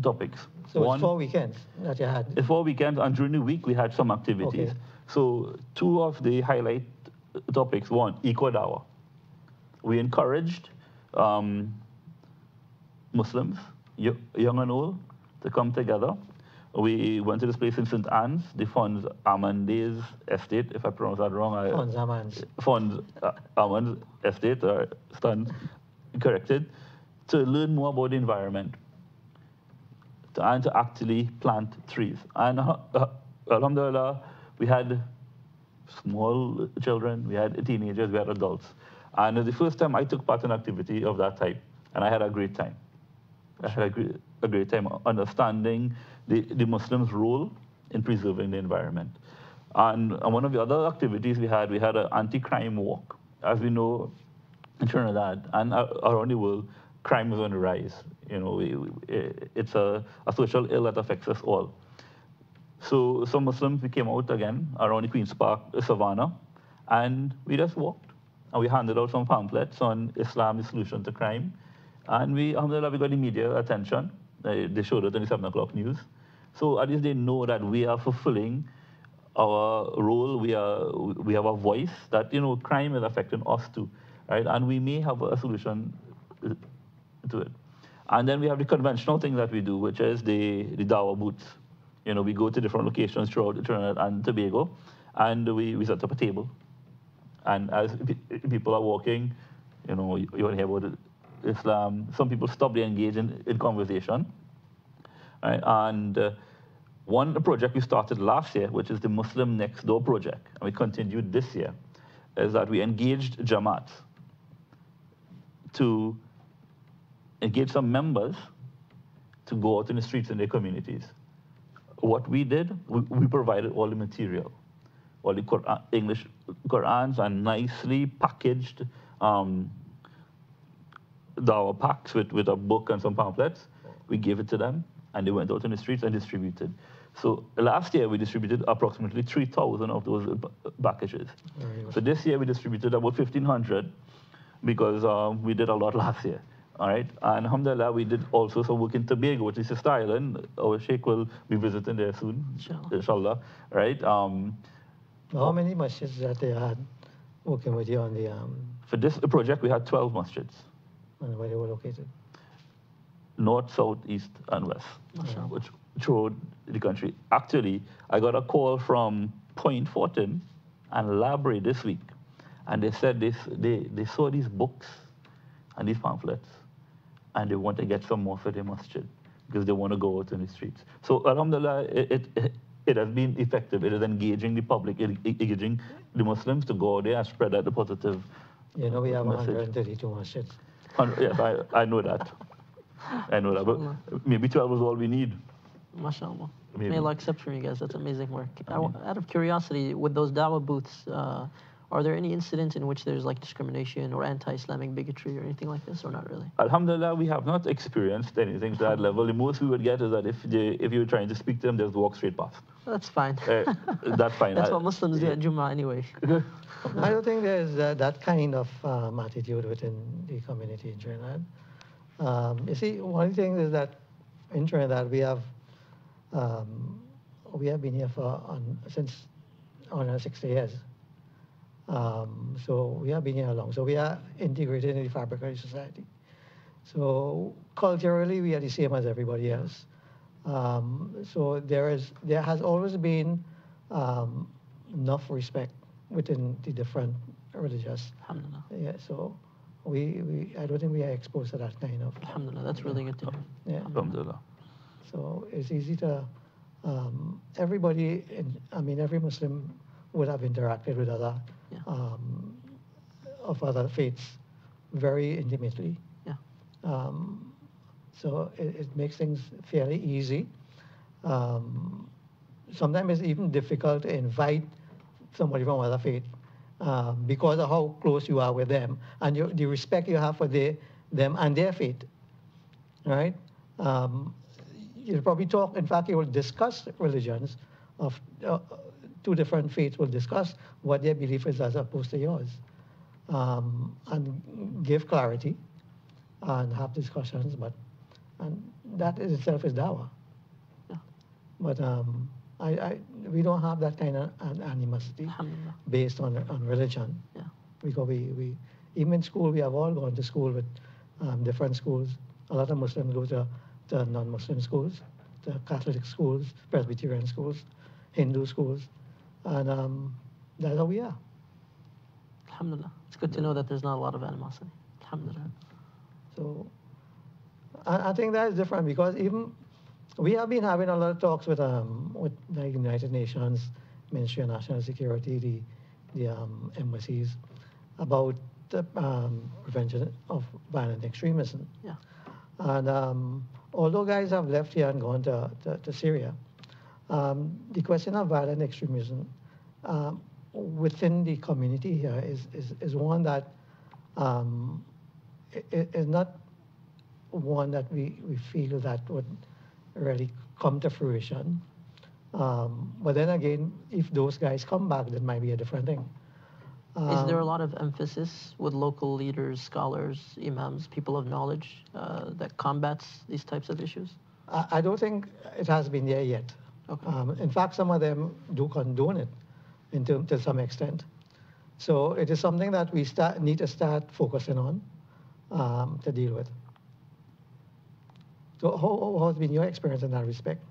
topics. So it's 4 weekends that you had? It's 4 weekends, and during the week we had some activities. Okay. So 2 of the highlight topics, 1, eco-dawah. We encouraged Muslims, young and old, to come together. We went to this place in St. Anne's, the Fons Amandes Estate, if I pronounce that wrong. Fons Amandes. Fons Amandes Estate, stand corrected, to learn more about the environment and to actually plant trees. And alhamdulillah, we had small children, we had teenagers, we had adults. And it was the first time I took part in an activity of that type, and I had a great time. I had a great time understanding the Muslims' role in preserving the environment. And one of the other activities we had an anti-crime walk. As we know, in Trinidad and around the world, crime is on the rise. It's a social ill that affects us all. So some Muslims, we came out again around the Queen's Park, Savannah, and we just walked. And we handed out some pamphlets on Islam, the solution to crime. And alhamdulillah, we got the media attention. They showed it in the 7 o'clock news. So at least they know that we are fulfilling our role. We have a voice that, crime is affecting us too, right? And we may have a solution to it. And then we have the conventional thing that we do, which is the dawah booths. We go to different locations throughout Trinidad and Tobago, and we set up a table. And as people are walking, you want to hear about Islam. Some people stop, they engage in conversation. Right? And one project we started last year, which is the Muslim Next Door project, and we continued this year, is that we engaged Jamaats to engage some members to go out in the streets in their communities. What we did, we provided all the material, all the English Qurans and nicely packaged dawah packs with a book and some pamphlets. We gave it to them, and they went out in the streets and distributed. So last year, we distributed approximately 3,000 of those packages. So this year, we distributed about 1,500 because we did a lot last year. All right, and alhamdulillah, we did also some work in Tobago, which is sister island. Our sheikh will be visiting there soon, inshallah. Right? How many masjids that they had working with you on the... For this project, we had 12 masjids. And where they were located? North, south, east, and west, which throughout the country. Actually, I got a call from Point Fortin and Labray this week, and they said they saw these books and these pamphlets, and they want to get some more for their masjid because they want to go out in the streets. So alhamdulillah, it has been effective. It is engaging the public, engaging the Muslims to go out there and spread out the positive You know, we have message. 132 masjids. Yes, I know that. I know that, but maybe 12 is all we need. MashaAllah. Maybe. May Allah accept from you guys. That's amazing work. Out of curiosity, with those dawah booths, are there any incidents in which there's like discrimination or anti-Islamic bigotry or anything like this, or not really? Alhamdulillah, we have not experienced anything to that level. The most we would get is that if you're trying to speak to them, they'll walk straight past. That's fine. That's fine. That's what Muslims do at Jummah anyway. I don't think there's that kind of attitude within the community in Trinidad. You see, one thing is that in Trinidad we have been here since 60 years. So we have been here long. So we are integrated in the fabric of society. So culturally, we are the same as everybody else. So there has always been enough respect within the different religious. Alhamdulillah. Yeah. So I don't think we are exposed to that kind of. Alhamdulillah. That's really good to hear. Yeah. Alhamdulillah. So it's easy to. Everybody, every Muslim would have interacted with other of other faiths very intimately. Yeah. So it makes things fairly easy. Sometimes it's even difficult to invite somebody from other faith because of how close you are with them and the respect you have for them and their faith. Right? You'll probably talk, in fact, you will discuss religions of two different faiths will discuss what their belief is as opposed to yours, and give clarity and have discussions, and that in itself is dawah. Yeah. But we don't have that kind of animosity based on religion. Yeah. Because we even in school, we have all gone to school with different schools. A lot of Muslims go to non-Muslim schools, to Catholic schools, Presbyterian schools, Hindu schools. And that's how we are. Alhamdulillah. It's good to know that there's not a lot of animosity. Alhamdulillah. So I think that is different because even we have been having a lot of talks with the United Nations, Ministry of National Security, the embassies, about the prevention of violent extremism. Yeah. And although guys have left here and gone to Syria, the question of violent extremism within the community here is one that is not one that we feel that would really come to fruition. But then again, if those guys come back, that might be a different thing. Is there a lot of emphasis with local leaders, scholars, imams, people of knowledge that combats these types of issues? I don't think it has been there yet. Okay. In fact, some of them do condone it to some extent. So it is something that we need to start focusing on to deal with. So how has been your experience in that respect?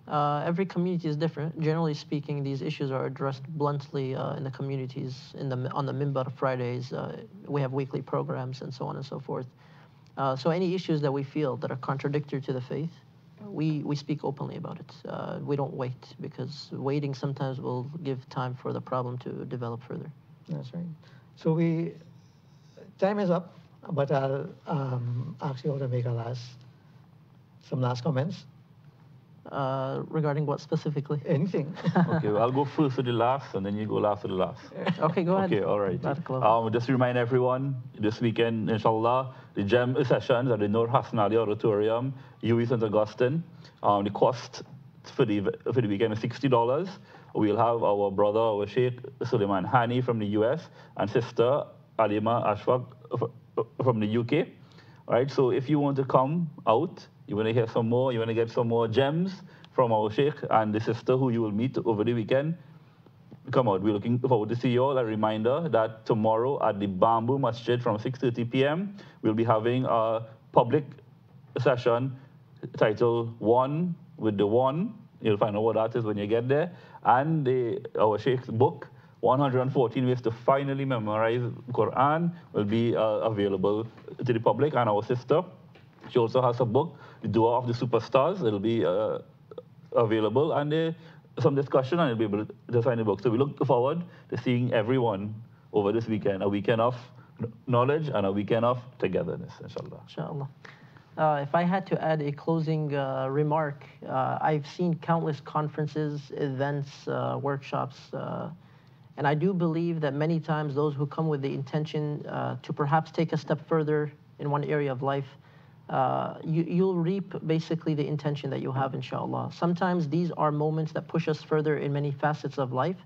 Every community is different. Generally speaking, these issues are addressed bluntly in the communities on the Minbar Fridays. We have weekly programs and so on and so forth. So any issues that we feel that are contradictory to the faith, we speak openly about it. We don't wait, because waiting sometimes will give time for the problem to develop further. That's right. So time is up. but I'll ask you all to make some last comments. Regarding what specifically? Anything. Okay, well, I'll go first to the last, and then you go last to the last. Okay, go ahead. Okay, all right. Barakallah. Just to remind everyone, this weekend, inshallah, the GEM sessions at the Nur Hasnali Auditorium, UWI St. Augustine. The cost for the weekend is $60. We'll have our brother, our Sheikh Suleiman Hani from the US, and sister Alima Ashfaq from the UK. All right, so if you want to come out, you want to hear some more, you want to get some more gems from our Sheikh and the sister who you will meet over the weekend, come out. We're looking forward to see you all. A reminder that tomorrow at the Bamboo Masjid from 6:30 p.m., we'll be having a public session titled One with the One. You'll find out what that is when you get there. And our Sheikh's book, 114 Ways to Finally Memorize Quran, will be available to the public. And our sister, she also has a book, The Dua of the Superstars. It'll be available, and some discussion, and you'll be able to sign the book. So we look forward to seeing everyone over this weekend, a weekend of knowledge and a weekend of togetherness, inshallah. Inshallah. If I had to add a closing remark, I've seen countless conferences, events, workshops, and I do believe that many times those who come with the intention to perhaps take a step further in one area of life, you'll reap basically the intention that you have, inshallah. Sometimes these are moments that push us further in many facets of life.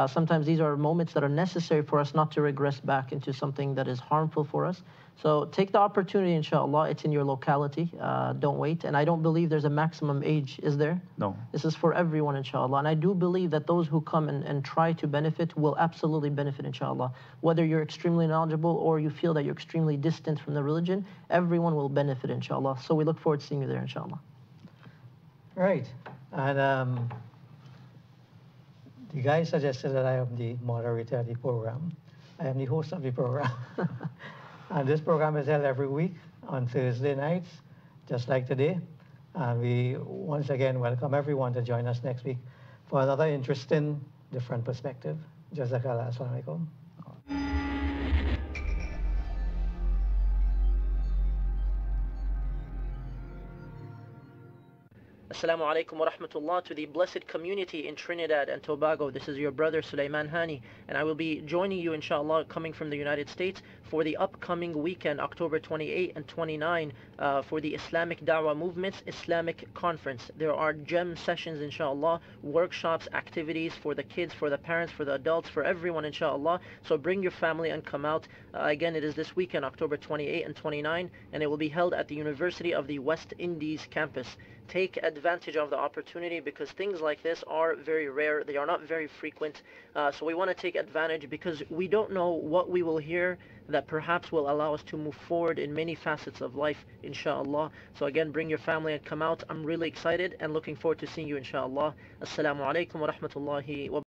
Sometimes these are moments that are necessary for us not to regress back into something that is harmful for us. So take the opportunity, inshallah. It's in your locality. Don't wait. And I don't believe there's a maximum age, is there? No. This is for everyone, inshallah. And I do believe that those who come and try to benefit will absolutely benefit, inshallah. Whether you're extremely knowledgeable or you feel that you're extremely distant from the religion, everyone will benefit, inshallah. So we look forward to seeing you there, inshallah. Right. And the guy suggested that I am the moderator of the program. I am the host of the program. And this program is held every week on Thursday nights, just like today. And we once again welcome everyone to join us next week for another interesting, different perspective. Jazakallah. Assalamu alaikum. Assalamu alaikum wa rahmatullah to the blessed community in Trinidad and Tobago. This is your brother Suleiman Hani, and I will be joining you, inshallah, coming from the United States for the upcoming weekend, October 28 and 29, for the Islamic Dawah Movement's Islamic Conference. There are GEM sessions, inshallah, workshops, activities for the kids, for the parents, for the adults, for everyone, inshallah. So bring your family and come out. Again, it is this weekend, October 28 and 29, and it will be held at the University of the West Indies campus. Take advantage of the opportunity because things like this are very rare. They are not very frequent. So we want to take advantage because we don't know what we will hear that perhaps will allow us to move forward in many facets of life, inshallah. So again, bring your family and come out. I'm really excited and looking forward to seeing you, inshallah. Assalamu alaikum wa rahmatullahi wa